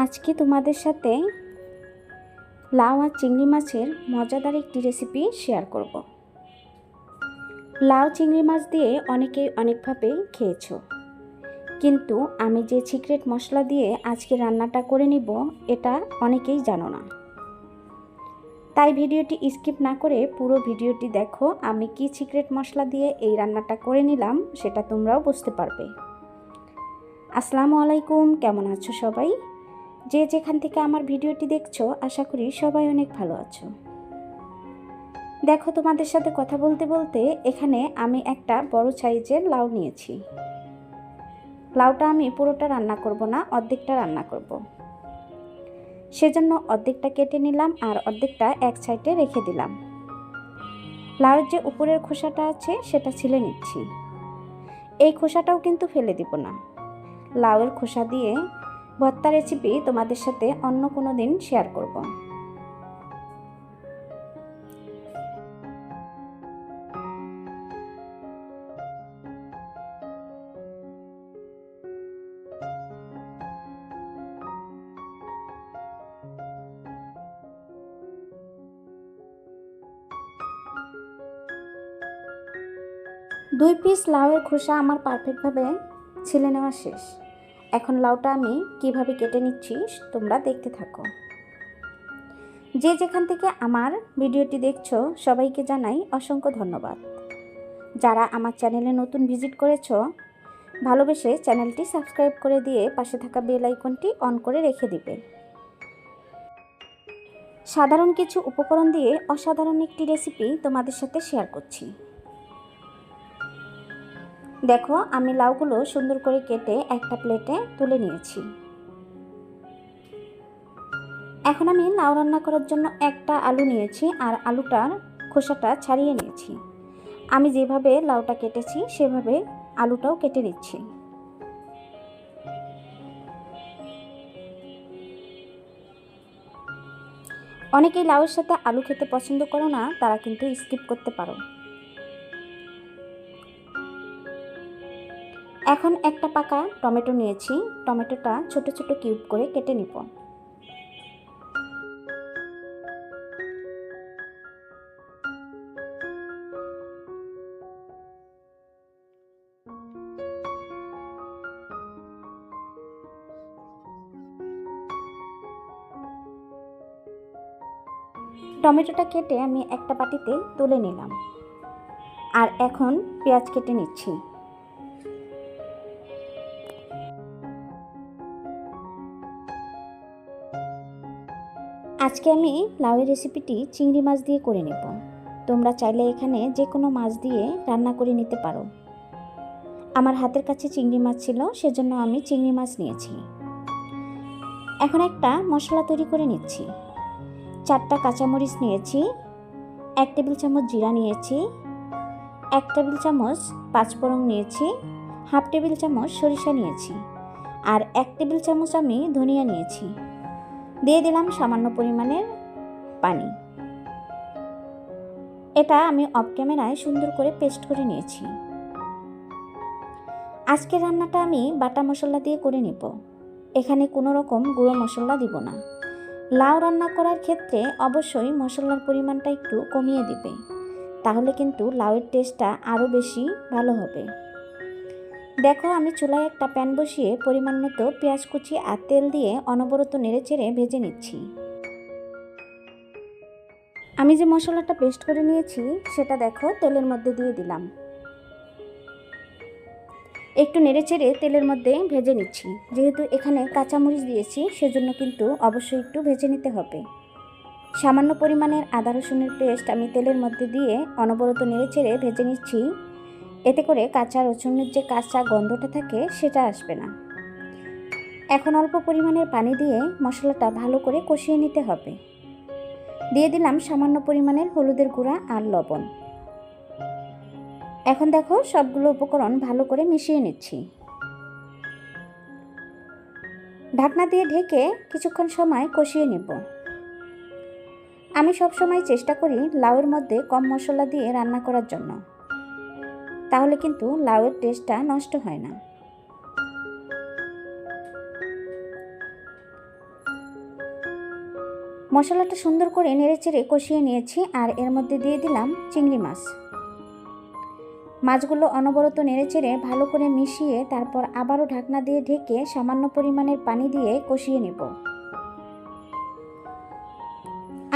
আজকে তোমাদের সাথে লাউ আর চিংড়ি মাছের মজাদার একটি রেসিপি শেয়ার করব। লাউ চিংড়ি মাছ দিয়ে অনেকেই অনেকভাবে খেয়েছো, কিন্তু আমি যে সিক্রেট মশলা দিয়ে আজকে রান্নাটা করে নিব এটা অনেকেই জানো না। তাই ভিডিওটি স্কিপ না করে পুরো ভিডিওটি দেখো। আমি কি সিক্রেট মশলা দিয়ে এই রান্নাটা করে নিলাম সেটা তোমরাও বুঝতে পারবে। আসসালামু আলাইকুম, কেমন আছো সবাই? যে যেখান থেকে আমার ভিডিওটি দেখছো আশা করি সবাই অনেক ভালো আছো। দেখো, তোমাদের সাথে কথা বলতে বলতে এখানে আমি একটা বড় সাইজের লাউ নিয়েছি। লাউটা আমি পুরোটা রান্না করব না, অর্ধেকটা রান্না করব। সেজন্য অর্ধেকটা কেটে নিলাম আর অর্ধেকটা এক সাইডে রেখে দিলাম। লাউয়ের যে উপরের খোসাটা আছে সেটা ছিলে নিচ্ছি। এই খোসাটাও কিন্তু ফেলে দিব না। লাউয়ের খোসা দিয়ে ভর্তা রেসিপি তোমাদের সাথে অন্য কোনো দিন শেয়ার করব। দুই পিস লাউয়ের খোসা আমার পারফেক্টভাবে ছিলে নেওয়া শেষ। এখন লাউটা আমি কিভাবে কেটে নিচ্ছি তোমরা দেখতে থাকো। যে যেখান থেকে আমার ভিডিওটি দেখছো সবাইকে জানাই অসংখ্য ধন্যবাদ। যারা আমার চ্যানেলে নতুন ভিজিট করেছো ভালোবেসে চ্যানেলটি সাবস্ক্রাইব করে দিয়ে পাশে থাকা বেল আইকনটি অন করে রেখে দিবে। সাধারণ কিছু উপকরণ দিয়ে অসাধারণ একটি রেসিপি তোমাদের সাথে শেয়ার করছি। দেখো, আমি লাউগুলো সুন্দর করে কেটে একটা প্লেটে তুলে নিয়েছি। এখন আমি লাউ রান্না করার জন্য একটা আলু নিয়েছি আর আলুটার খোসাটা ছাড়িয়ে নিয়েছি। আমি যেভাবে লাউটা কেটেছি সেভাবে আলুটাও কেটে নিচ্ছি। অনেকেই লাউয়ের সাথে আলু খেতে পছন্দ করো না, তারা কিন্তু স্কিপ করতে পারো। এখন একটা পাকা টমেটো নিয়েছি। টমেটোটা ছোট ছোট কিউব করে কেটে নিব। টমেটোটা কেটে আমি একটা বাটিতে তুলে নিলাম। আর এখন পেঁয়াজ কেটে নিচ্ছি। আজকে আমি লাউয়ের রেসিপিটি চিংড়ি মাছ দিয়ে করে নেব। তোমরা চাইলে এখানে যে কোনো মাছ দিয়ে রান্না করে নিতে পারো। আমার হাতের কাছে চিংড়ি মাছ ছিল, সেজন্য আমি চিংড়ি মাছ নিয়েছি। এখন একটা মশলা তৈরি করে নিচ্ছি। 4টা কাঁচামরিচ নিয়েছি, 1 টেবিল চামচ জিরা নিয়েছি, 1 টেবিল চামচ পাঁচফোড়ন নিয়েছি, হাফ টেবিল চামচ সরিষা নিয়েছি আর 1 টেবিল চামচ আমি ধনিয়া নিয়েছি। দিয়ে দিলাম সামান্য পরিমাণের পানি। এটা আমি অফ ক্যামেরায় সুন্দর করে পেস্ট করে নিয়েছি। আজকের রান্নাটা আমি বাটা মশলা দিয়ে করে নিব। এখানে কোনো রকম গুঁড়ো মশলা দিব না। লাউ রান্না করার ক্ষেত্রে অবশ্যই মশলার পরিমাণটা একটু কমিয়ে দিবে, তাহলে কিন্তু লাউয়ের টেস্টটা আরও বেশি ভালো হবে। দেখো, আমি চুলায় একটা প্যান বসিয়ে পরিমাণ মতো পেঁয়াজ কুচি আর তেল দিয়ে অনবরত নেড়েচেড়ে ভেজে নিচ্ছি। আমি যে মশলাটা পেস্ট করে নিয়েছি সেটা দেখো তেলের মধ্যে দিয়ে দিলাম। একটু নেড়েচেড়ে তেলের মধ্যে ভেজে নিচ্ছি। যেহেতু এখানে কাঁচামরিচ দিয়েছি সেজন্য কিন্তু অবশ্যই একটু ভেজে নিতে হবে। সামান্য পরিমাণের আদা রসুনের পেস্ট আমি তেলের মধ্যে দিয়ে অনবরত নেড়েচেড়ে ভেজে নিচ্ছি। এতে করে কাঁচা রসুনের যে কাঁচা গন্ধটা থাকে সেটা আসবে না। এখন অল্প পরিমাণের পানি দিয়ে মশলাটা ভালো করে কষিয়ে নিতে হবে। দিয়ে দিলাম সামান্য পরিমাণের হলুদের গুঁড়া আর লবণ। এখন দেখো, সবগুলো উপকরণ ভালো করে মিশিয়ে নিচ্ছি। ঢাকনা দিয়ে ঢেকে কিছুক্ষণ সময় কষিয়ে নেব। আমি সবসময় চেষ্টা করি লাউয়ের মধ্যে কম মশলা দিয়ে রান্না করার জন্য, তাহলে কিন্তু লাউয়ের টেস্টটা নষ্ট হয় না। মশলাটা সুন্দর করে নেড়েচেড়ে কষিয়ে নিয়েছি আর এর মধ্যে দিয়ে দিলাম চিংড়ি মাছ। মাছগুলো অনবরত নেড়েচেড়ে ভালো করে মিশিয়ে তারপর আবারও ঢাকনা দিয়ে ঢেকে সামান্য পরিমাণের পানি দিয়ে কষিয়ে নেব।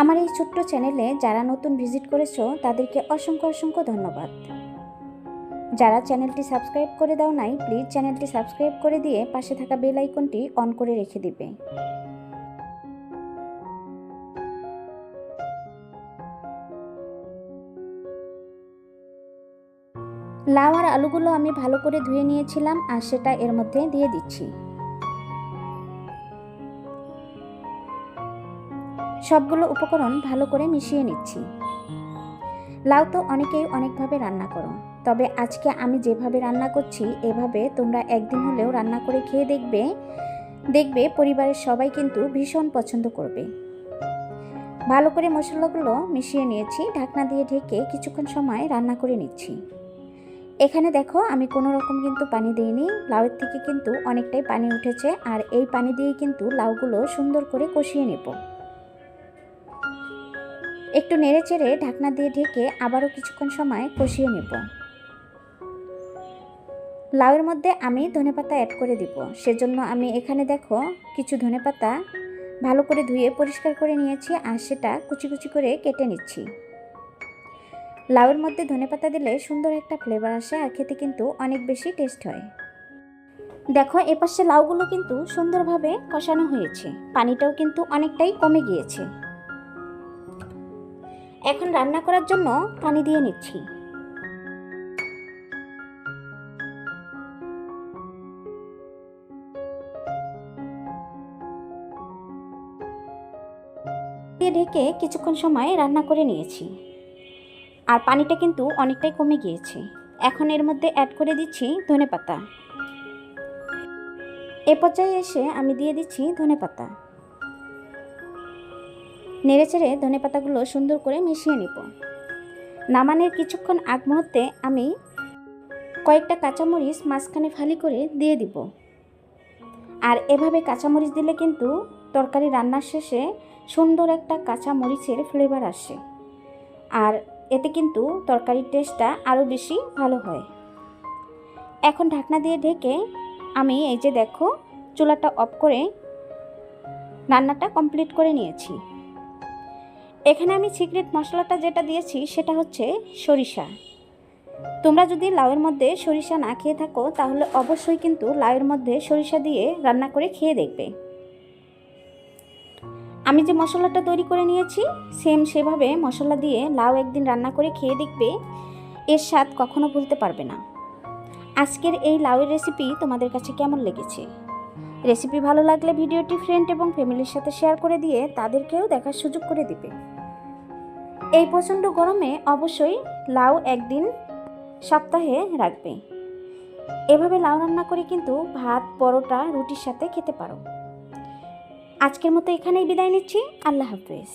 আমার এই ছোট্ট চ্যানেলে যারা নতুন ভিজিট করেছো তাদেরকে অসংখ্য অসংখ্য ধন্যবাদ। যারা চ্যানেলটি সাবস্ক্রাইব করে দাও নাই, প্লিজ চ্যানেলটি সাবস্ক্রাইব করে দিয়ে পাশে থাকা বেল আইকনটি অন করে রেখে দিবে। লাউ আর আলুগুলো আমি ভালো করে ধুয়ে নিয়েছিলাম আর সেটা এর মধ্যে দিয়ে দিচ্ছি। সবগুলো উপকরণ ভালো করে মিশিয়ে নিচ্ছি। লাউ তো অনেকেই অনেকভাবে রান্না করো, তবে আজকে আমি যেভাবে রান্না করছি এভাবে তোমরা একদিন হলেও রান্না করে খেয়ে দেখবে পরিবারের সবাই কিন্তু ভীষণ পছন্দ করবে। ভালো করে মশলাগুলো মিশিয়ে নিয়েছি, ঢাকনা দিয়ে ঢেকে কিছুক্ষণ সময় রান্না করে নিচ্ছি। এখানে দেখো আমি কোনো রকম কিন্তু পানি দিইনি, লাউয়ের থেকে কিন্তু অনেকটাই পানি উঠেছে আর এই পানি দিয়ে কিন্তু লাউগুলো সুন্দর করে কষিয়ে নেব। একটু নেড়েচেড়ে ঢাকনা দিয়ে ঢেকে আবারও কিছুক্ষণ সময় কষিয়ে নেব। লাউয়ের মধ্যে আমি ধনেপাতা অ্যাড করে দিব, সেজন্য আমি এখানে দেখো কিছু ধনেপাতা ভালো করে ধুয়ে পরিষ্কার করে নিয়েছি আর সেটা কুচি কুচি করে কেটে নিচ্ছি। লাউয়ের মধ্যে ধনেপাতা দিলে সুন্দর একটা ফ্লেভার আসে আর খেতে কিন্তু অনেক বেশি টেস্ট হয়। দেখো এপাশে লাউগুলো কিন্তু সুন্দরভাবে কষানো হয়েছে, পানিটাও কিন্তু অনেকটাই কমে গিয়েছে। এখন রান্না করার জন্য পানি দিয়ে নিচ্ছি। দিয়ে ঢেকে কিছুক্ষণ সময় রান্না করে নিয়েছি আর পানিটা কিন্তু অনেকটাই কমে গিয়েছে। এখন এর মধ্যে অ্যাড করে দিচ্ছি ধনেপাতা। এ পর্যায়ে এসে আমি দিয়ে দিচ্ছি ধনেপাতা। নেড়েচেড়ে ধনেপাতাগুলো সুন্দর করে মিশিয়ে নেব। নামানোর কিছুক্ষণ আগ মুহূর্তে আমি কয়েকটা কাঁচামরিচ মাঝখানে ফালি করে দিয়ে দিব। আর এভাবে কাঁচামরিচ দিলে কিন্তু তরকারি রান্নার শেষে সুন্দর একটা কাঁচামরিচের ফ্লেভার আসে আর এতে কিন্তু তরকারির টেস্টটা আরও বেশি ভালো হয়। এখন ঢাকনা দিয়ে ঢেকে আমি এই যে দেখো চুলাটা অফ করে রান্নাটা কমপ্লিট করে নিয়েছি। এখানে আমি সিক্রেট মশলাটা যেটা দিয়েছি সেটা হচ্ছে সরিষা। তোমরা যদি লাউয়ের মধ্যে সরিষা না খেয়ে থাকো তাহলে অবশ্যই কিন্তু লাউয়ের মধ্যে সরিষা দিয়ে রান্না করে খেয়ে দেখবে। আমি যে মশলাটা তৈরি করে নিয়েছি সেভাবে মশলা দিয়ে লাউ একদিন রান্না করে খেয়ে দেখবে, এর স্বাদ কখনো ভুলতে পারবে না। আজকের এই লাউয়ের রেসিপি তোমাদের কাছে কেমন লেগেছে? রেসিপি ভালো লাগলে ভিডিওটি ফ্রেন্ড এবং ফ্যামিলির সাথে শেয়ার করে দিয়ে তাদেরকেও দেখার সুযোগ করে দিবে। এই প্রচণ্ড গরমে অবশ্যই লাউ একদিন সপ্তাহে রাখবে। এভাবে লাউ রান্না করে কিন্তু ভাত, পরোটা, রুটির সাথে খেতে পারো। আজকের মতো এখানেই বিদায় নিচ্ছি। আল্লাহ হাফেজ।